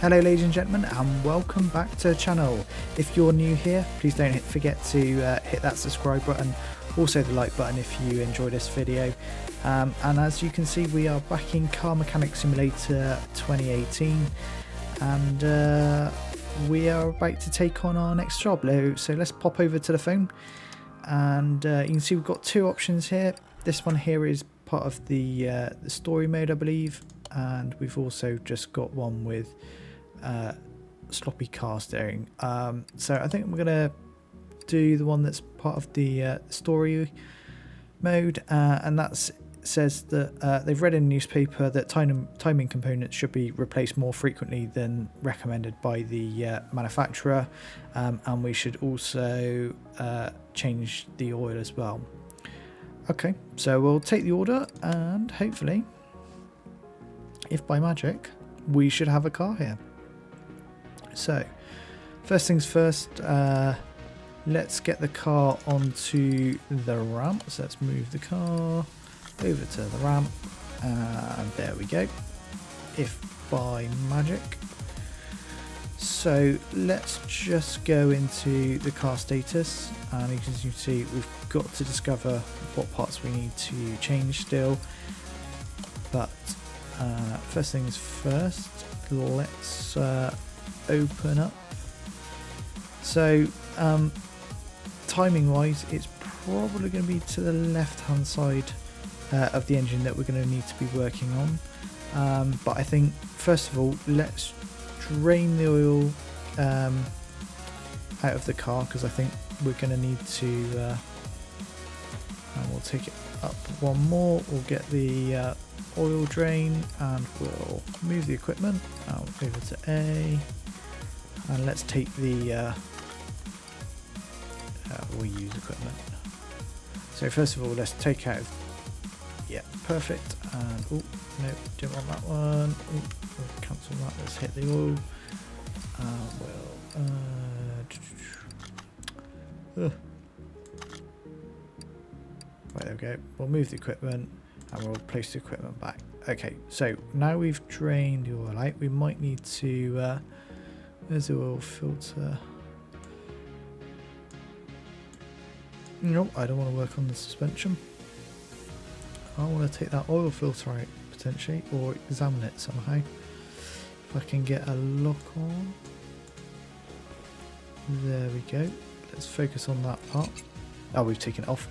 Hello ladies and gentlemen, and welcome back to the channel. If you're new here, please don't forget to hit that subscribe button, also the like button if you enjoy this video. And as you can see, we are back in Car Mechanic Simulator 2018, and we are about to take on our next job. So let's pop over to the phone, and you can see we've got two options here. This one here is part of the story mode, I believe, and we've also just got one with sloppy car steering. So I think we're gonna do the one that's part of the story mode, and that says that they've read in the newspaper that timing components should be replaced more frequently than recommended by the manufacturer, and we should also change the oil as well. Okay, so we'll take the order, and hopefully, if by magic, we should have a car here. So, first things first, let's get the car onto the ramp. So let's move the car over to the ramp, and there we go, if by magic. So let's just go into the car status, and as you can see, we've got to discover what parts we need to change still. But first things first, let's open up. So timing wise, it's probably going to be to the left hand side of the engine that we're going to need to be working on, but I think first of all let's drain the oil out of the car, because I think we're going to need to and we'll take it up one more. We'll get the oil drain, and we'll move the equipment out over to A, and let's take the we'll use equipment. So first of all, let's take out, yeah, perfect, and oh no, don't want that one. We'll cancel that. Let's hit the oil. Right, there we go. We'll move the equipment, and we'll place the equipment back. Okay, so now we've drained the oil out, we might need to there's the oil filter. No, I don't want to work on the suspension. I want to take that oil filter out potentially, or examine it somehow. If I can get a lock on. There we go. Let's focus on that part. Oh, we've taken it off.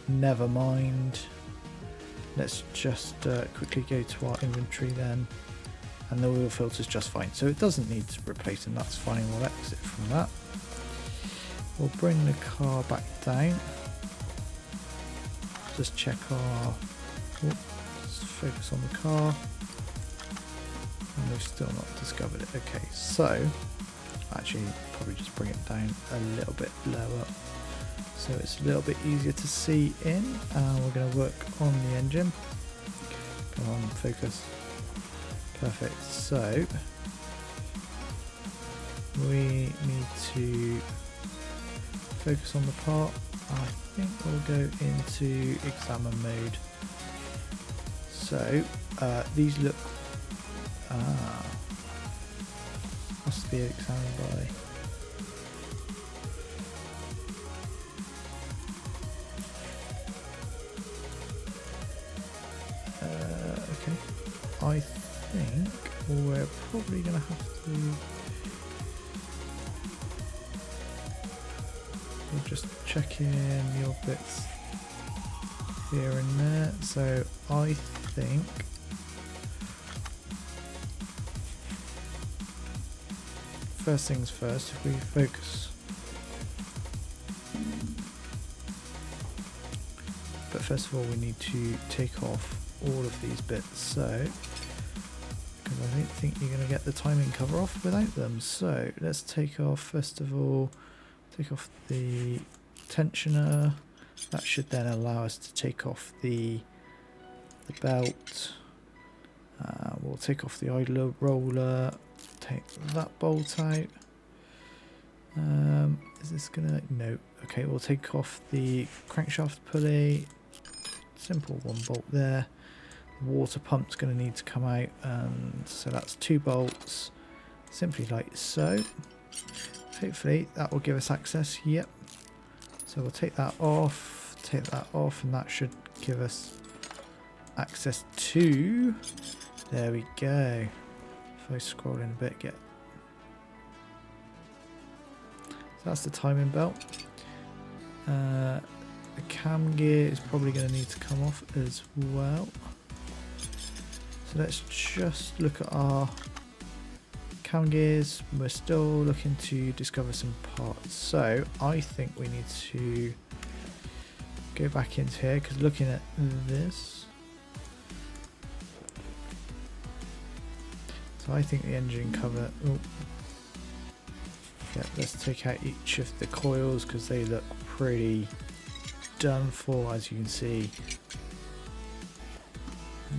Never mind. Let's just quickly go to our inventory then, and the oil filter is just fine, so it doesn't need replacing. That's fine. We'll exit from that. We'll bring the car back down. Just check our. Let's focus on the car, and we've still not discovered it. Okay, so actually probably just bring it down a little bit lower, so it's a little bit easier to see in. We're going to work on the engine. Come on, focus. Perfect. So we need to focus on the part. I think we'll go into examine mode. So these look must be examined by. Okay, I think we're probably going to have to. We'll just check in your bits here and there. So I think first things first, if we focus. But first of all, we need to take off all of these bits, so because I don't think you're going to get the timing cover off without them. So let's take off, first of all, take off the tensioner. That should then allow us to take off the belt. We'll take off the idler roller, take that bolt out. Is this gonna, no, okay, we'll take off the crankshaft pulley, simple one bolt there. The water pump's going to need to come out, and so that's 2 bolts. simply like so. Hopefully that will give us access. Yep. So we'll take that off, and that should give us access to, there we go. If I scroll in a bit, so that's the timing belt. The cam gear is probably going to need to come off as well. So let's just look at our cam gears. We're still looking to discover some parts, so I think we need to go back into here, because looking at this, so I think the engine cover, yeah, let's take out each of the coils because they look pretty done for, as you can see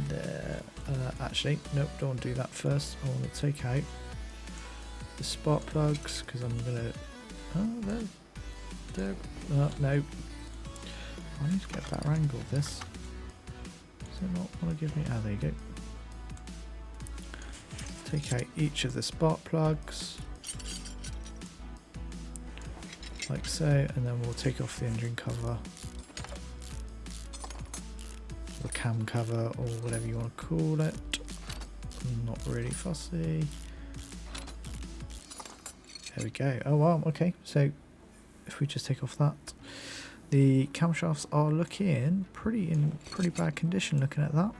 there. Actually, nope, don't want to do that first. I want to take out the spark plugs because I'm gonna, no, I need to get a better angle of this. Does it not want to give me, there you go. Take out each of the spark plugs like so, and then we'll take off the engine cover, the cam cover, or whatever you want to call it. I'm not really fussy. There we go. Oh wow, okay, so if we just take off that, the camshafts are looking in pretty bad condition looking at that.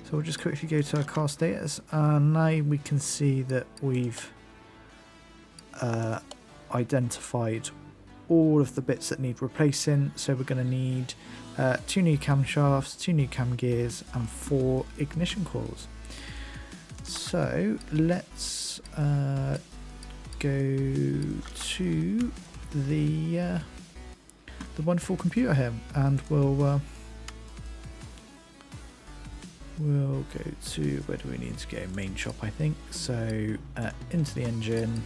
So we'll just quickly go to our car status, and now we can see that we've identified all of the bits that need replacing. So we're going to need 2 new camshafts, 2 new cam gears, and 4 ignition coils. So let's go to the wonderful computer here, and we'll go to, where do we need to go? Main shop, I think. So into the engine,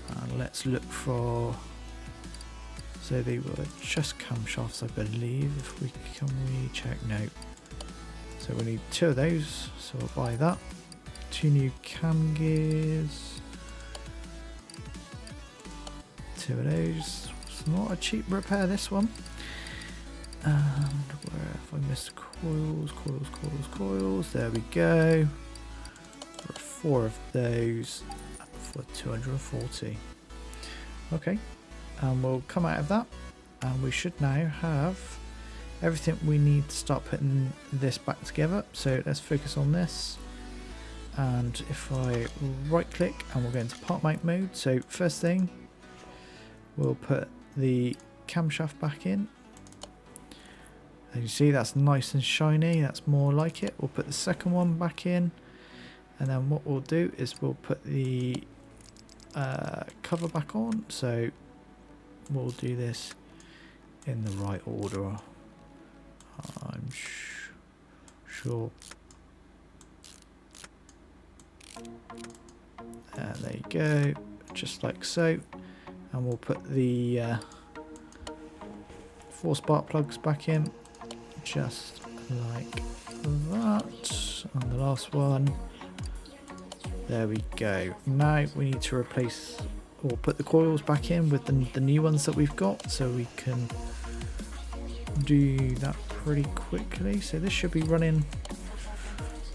and let's look for, so they were just camshafts, I believe. If we can check, no. So we need 2 of those, so we'll buy that. 2 new cam gears, 2 of those. It's not a cheap repair, this one. And where have I missed coils? There we go. 4 of those for 240. Okay, and we'll come out of that, and we should now have everything we need to start putting this back together. So let's focus on this, and if I right click, and we'll go into part mount mode. So first thing, we'll put the camshaft back in. As you see, that's nice and shiny, that's more like it. We'll put the second one back in, and then what we'll do is we'll put the cover back on. So we'll do this in the right order, I'm sure. And there you go, just like so. And we'll put the 4 spark plugs back in, just like that. And the last one, there we go. Now we need to replace, or put the coils back in with the new ones that we've got, so we can do that pretty quickly. So this should be running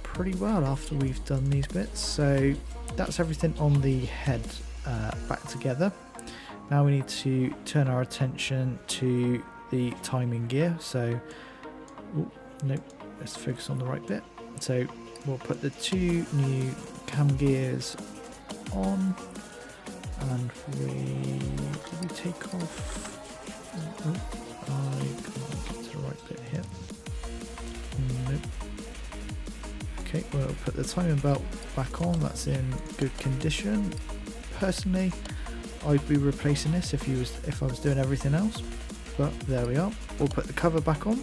pretty well after we've done these bits. So that's everything on the head back together. Now we need to turn our attention to the timing gear. So, nope, let's focus on the right bit. So we'll put the 2 new cam gears on, and we take off. I can't get to the right bit here. Nope. Okay, we'll put the timing belt back on. That's in good condition. Personally, I'd be replacing this if I was doing everything else, but there we are. We'll put the cover back on.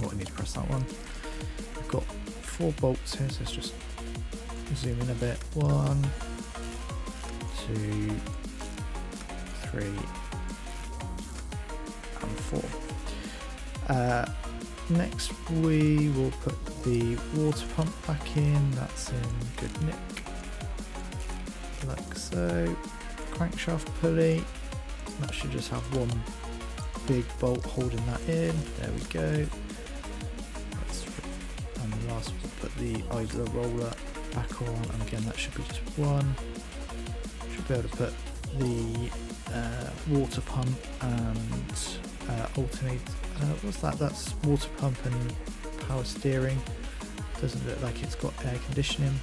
Oh, I need to press that one. We've got 4 bolts here, so let's just zoom in a bit. 1, 2, 3, and 4. Next we will put the water pump back in, that's in good nick, like so. Crankshaft pulley, that should just have one big bolt holding that in, there we go. And the last we'll put the idler roller back on, and again that should be just one. Should be able to put the water pump and alternate, what's that, that's water pump and power steering. Doesn't look like it's got air conditioning.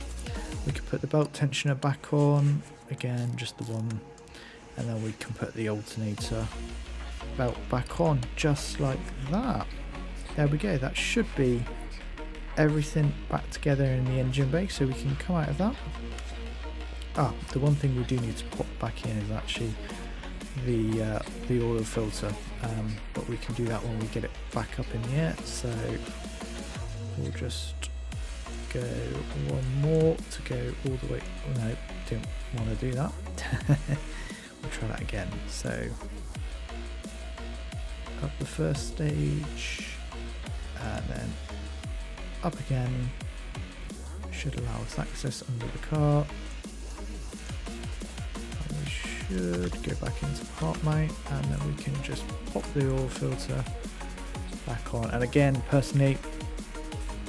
We could put the belt tensioner back on, again just the one, and then we can put the alternator belt back on just like that. There we go, that should be everything back together in the engine bay, so we can come out of that. The one thing we do need to pop back in is actually the oil filter, but we can do that when we get it back up in the air, so we'll just go one more to go all the way. No, didn't want to do that. We'll try that again. So up the first stage and then up again, should allow us access under the car. And we should go back into part mount, and then we can just pop the oil filter back on. And again, personally,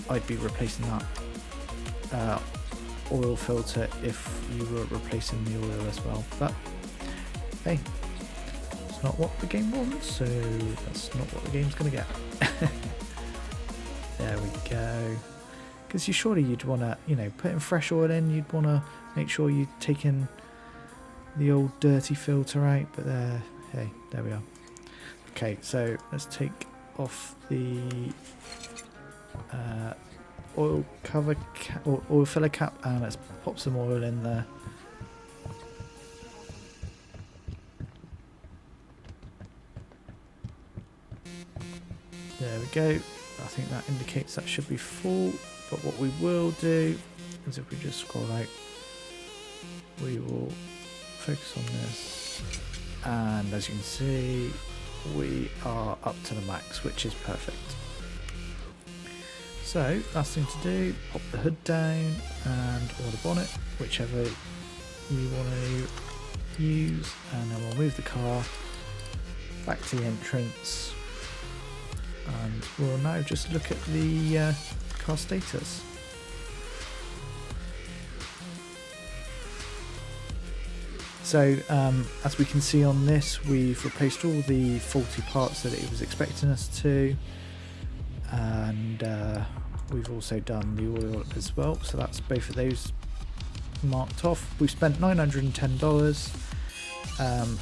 I'd be replacing that oil filter if you were replacing the oil as well, but hey, it's not what the game wants, so that's not what the game's gonna get. There we go. Because you'd want to, putting fresh oil in, you'd want to make sure you're taking the old dirty filter out, but hey, there we are. Okay, so let's take off the oil cover cap, or oil filler cap, and let's pop some oil in there. There we go. I think that indicates that should be full, but what we will do is if we just scroll out, we will focus on this, and as you can see, we are up to the max, which is perfect. So last thing to do, pop the hood down and or the bonnet, whichever you want to use, and then we'll move the car back to the entrance, and we'll now just look at the car status. So as we can see on this, we've replaced all the faulty parts that it was expecting us to, and we've also done the oil as well, so that's both of those marked off. We've spent $910.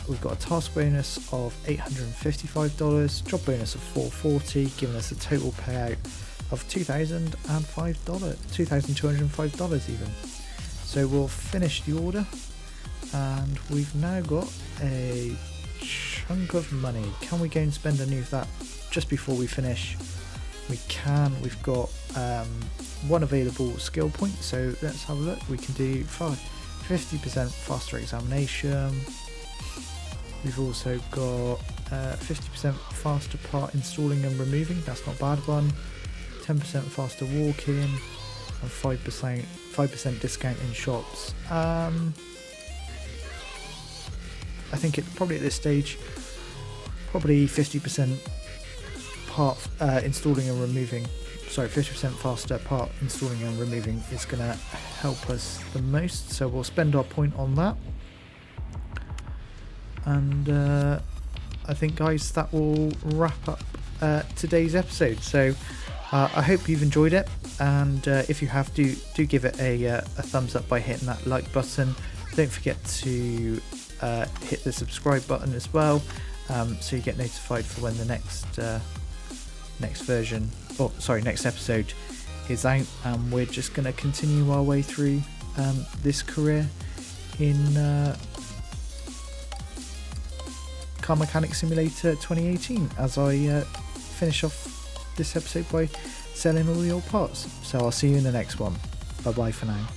We've got a task bonus of $855, job bonus of $440, giving us a total payout of $2,205 even. So we'll finish the order, and we've now got a chunk of money. Can we go and spend any of that just before we finish? We can. We've got one available skill point, so let's have a look. We can do 50% faster examination. We've also got 50% faster part installing and removing, that's not a bad one. 10% faster walk-in, and 5% discount in shops. I think it probably at this stage, probably 50% part installing and removing. Sorry, 50% faster part installing and removing is going to help us the most. So we'll spend our point on that. And I think, guys, that will wrap up today's episode. So I hope you've enjoyed it, and if you have, do give it a thumbs up by hitting that like button. Don't forget to hit the subscribe button as well, so you get notified for when the next next episode is out. And we're just going to continue our way through this career in Car Mechanic Simulator 2018 as I finish off this episode by selling all the old parts. So I'll see you in the next one. Bye bye for now.